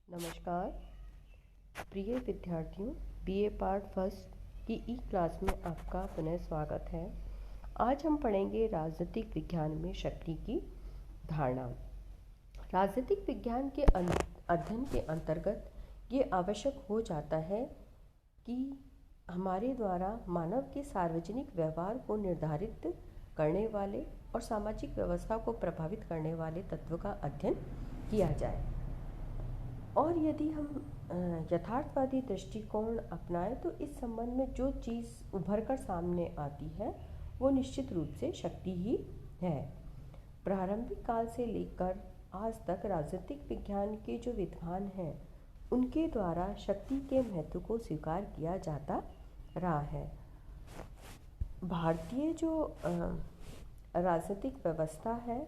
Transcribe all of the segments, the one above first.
नमस्कार प्रिय विद्यार्थियों, बीए पार्ट फर्स्ट की ई क्लास में आपका पुनः स्वागत है। आज हम पढ़ेंगे राजनीतिक विज्ञान में शक्ति की धारणा। राजनीतिक विज्ञान के अध्ययन के अंतर्गत ये आवश्यक हो जाता है कि हमारे द्वारा मानव के सार्वजनिक व्यवहार को निर्धारित करने वाले और सामाजिक व्यवस्था को प्रभावित करने वाले तत्व का अध्ययन किया जाए। और यदि हम यथार्थवादी दृष्टिकोण अपनाएं तो इस संबंध में जो चीज़ उभर कर सामने आती है वो निश्चित रूप से शक्ति ही है। प्रारंभिक काल से लेकर आज तक राजनीतिक विज्ञान के जो विद्वान हैं उनके द्वारा शक्ति के महत्व को स्वीकार किया जाता रहा है। भारतीय जो राजनीतिक व्यवस्था है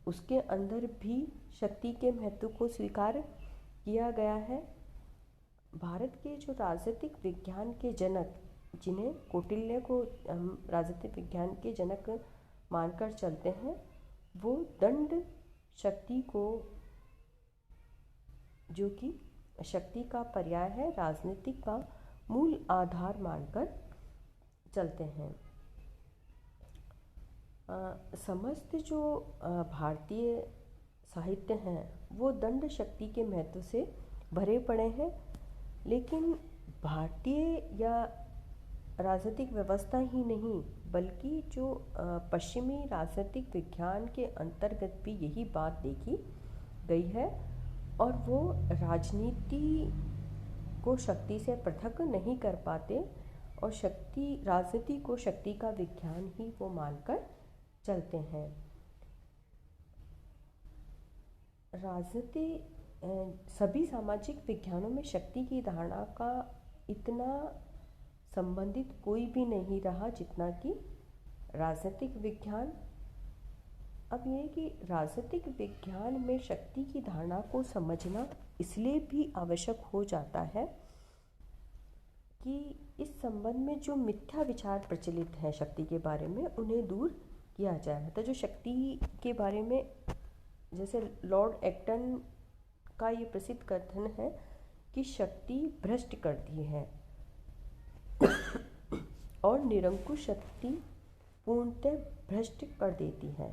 उसके अंदर भी शक्ति के महत्व को स्वीकार किया गया है। भारत के जो राजनीतिक विज्ञान के जनक, जिन्हें कौटिल्य को हम राजनीतिक विज्ञान के जनक मानकर चलते हैं, वो दंड शक्ति को, जो कि शक्ति का पर्याय है, राजनीतिक का मूल आधार मानकर चलते हैं। समस्त जो भारतीय साहित्य हैं वो दंड शक्ति के महत्व से भरे पड़े हैं, लेकिन भारतीय या राजनीतिक व्यवस्था ही नहीं बल्कि जो पश्चिमी राजनीतिक विज्ञान के अंतर्गत भी यही बात देखी गई है। और वो राजनीति को शक्ति से पृथक नहीं कर पाते और राजनीति को शक्ति का विज्ञान ही वो मानकर चलते हैं। राजनीति सभी सामाजिक विज्ञानों में शक्ति की धारणा का इतना संबंधित कोई भी नहीं रहा जितना कि राजनीतिक विज्ञान। अब ये कि राजनीतिक विज्ञान में शक्ति की धारणा को समझना इसलिए भी आवश्यक हो जाता है कि इस संबंध में जो मिथ्या विचार प्रचलित हैं शक्ति के बारे में उन्हें दूर किया जाए। मतलब जो शक्ति के बारे में, जैसे लॉर्ड एक्टन का ये प्रसिद्ध कथन है कि शक्ति भ्रष्ट करती है और निरंकुश शक्ति पूर्णतः भ्रष्ट कर देती है।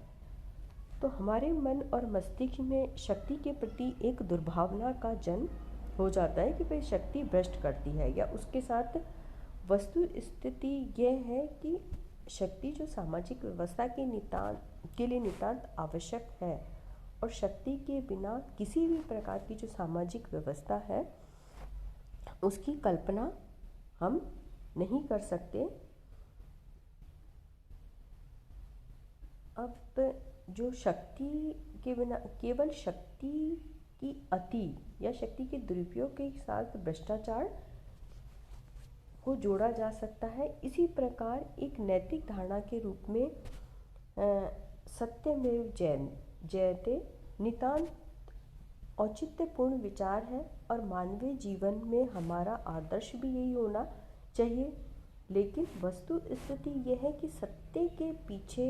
तो हमारे मन और मस्तिष्क में शक्ति के प्रति एक दुर्भावना का जन्म हो जाता है कि भाई शक्ति भ्रष्ट करती है, या उसके साथ वस्तु स्थिति यह है कि शक्ति जो सामाजिक व्यवस्था के लिए नितांत आवश्यक है और शक्ति के बिना किसी भी प्रकार की जो सामाजिक व्यवस्था है उसकी कल्पना हम नहीं कर सकते। अब जो शक्ति के बिना केवल शक्ति की अति या शक्ति के दुरुपयोग के साथ भ्रष्टाचार को जोड़ा जा सकता है। इसी प्रकार एक नैतिक धारणा के रूप में सत्यमेव जयते नितांत औचित्यपूर्ण विचार है और मानवीय जीवन में हमारा आदर्श भी यही होना चाहिए। लेकिन वस्तु स्थिति यह है कि सत्य के पीछे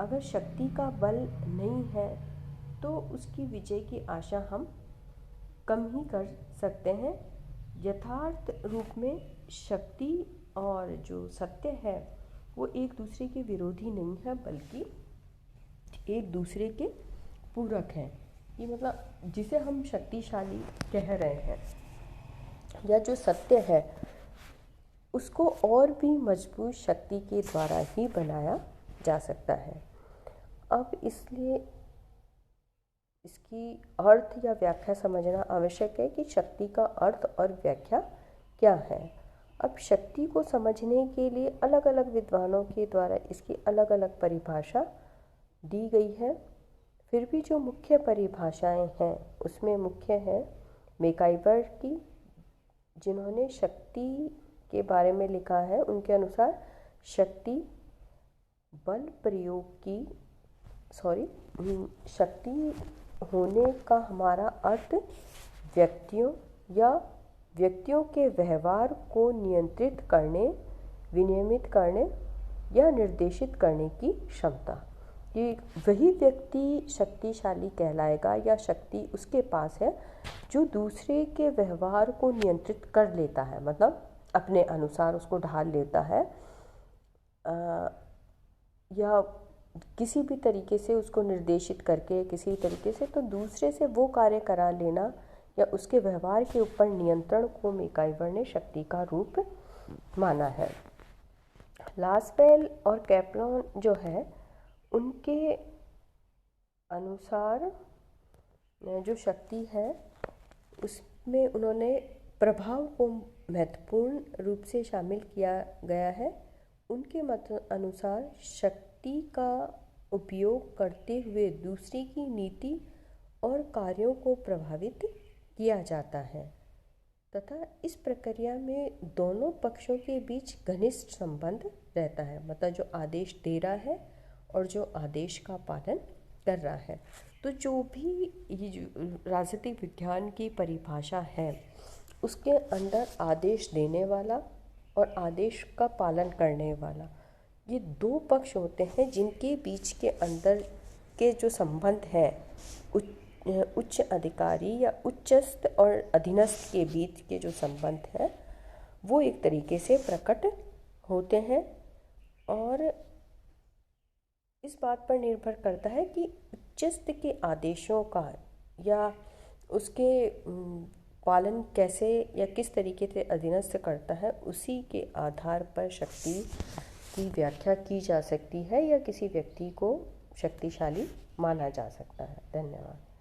अगर शक्ति का बल नहीं है तो उसकी विजय की आशा हम कम ही कर सकते हैं। यथार्थ रूप में शक्ति और जो सत्य है वो एक दूसरे के विरोधी नहीं है बल्कि एक दूसरे के पूरक हैं। ये मतलब जिसे हम शक्तिशाली कह रहे हैं या जो सत्य है उसको और भी मजबूत शक्ति के द्वारा ही बनाया जा सकता है। अब इसलिए इसकी अर्थ या व्याख्या समझना आवश्यक है कि शक्ति का अर्थ और व्याख्या क्या है। अब शक्ति को समझने के लिए अलग अलग विद्वानों के द्वारा इसकी अलग अलग परिभाषा दी गई है। फिर भी जो मुख्य परिभाषाएं हैं उसमें मुख्य है मैकाइवर की, जिन्होंने शक्ति के बारे में लिखा है। उनके अनुसार शक्ति बल प्रयोग की शक्ति होने का हमारा अर्थ व्यक्तियों के व्यवहार को नियंत्रित करने, विनियमित करने या निर्देशित करने की क्षमता। कि वही व्यक्ति शक्तिशाली कहलाएगा या शक्ति उसके पास है जो दूसरे के व्यवहार को नियंत्रित कर लेता है, मतलब अपने अनुसार उसको ढाल लेता है, या किसी भी तरीके से उसको निर्देशित करके किसी तरीके से तो दूसरे से वो कार्य करा लेना या उसके व्यवहार के ऊपर नियंत्रण को मैकाइवर ने शक्ति का रूप माना है। लासबेल और कैप्लॉन जो है उनके अनुसार जो शक्ति है उसमें उन्होंने प्रभाव को महत्वपूर्ण रूप से शामिल किया गया है। उनके मत अनुसार शक्ति का उपयोग करते हुए दूसरे की नीति और कार्यों को प्रभावित किया जाता है तथा इस प्रक्रिया में दोनों पक्षों के बीच घनिष्ठ संबंध रहता है, मतलब जो आदेश दे रहा है और जो आदेश का पालन कर रहा है। तो जो भी ये राजनीतिक विज्ञान की परिभाषा है उसके अंदर आदेश देने वाला और आदेश का पालन करने वाला, ये दो पक्ष होते हैं जिनके बीच के अंदर के जो संबंध है उच्च अधिकारी या उच्चस्थ और अधीनस्थ के बीच के जो संबंध है वो एक तरीके से प्रकट होते हैं। और इस बात पर निर्भर करता है कि उच्चस्थ के आदेशों का या उसके पालन कैसे या किस तरीके से अधीनस्थ करता है, उसी के आधार पर शक्ति की व्याख्या की जा सकती है या किसी व्यक्ति को शक्तिशाली माना जा सकता है। धन्यवाद।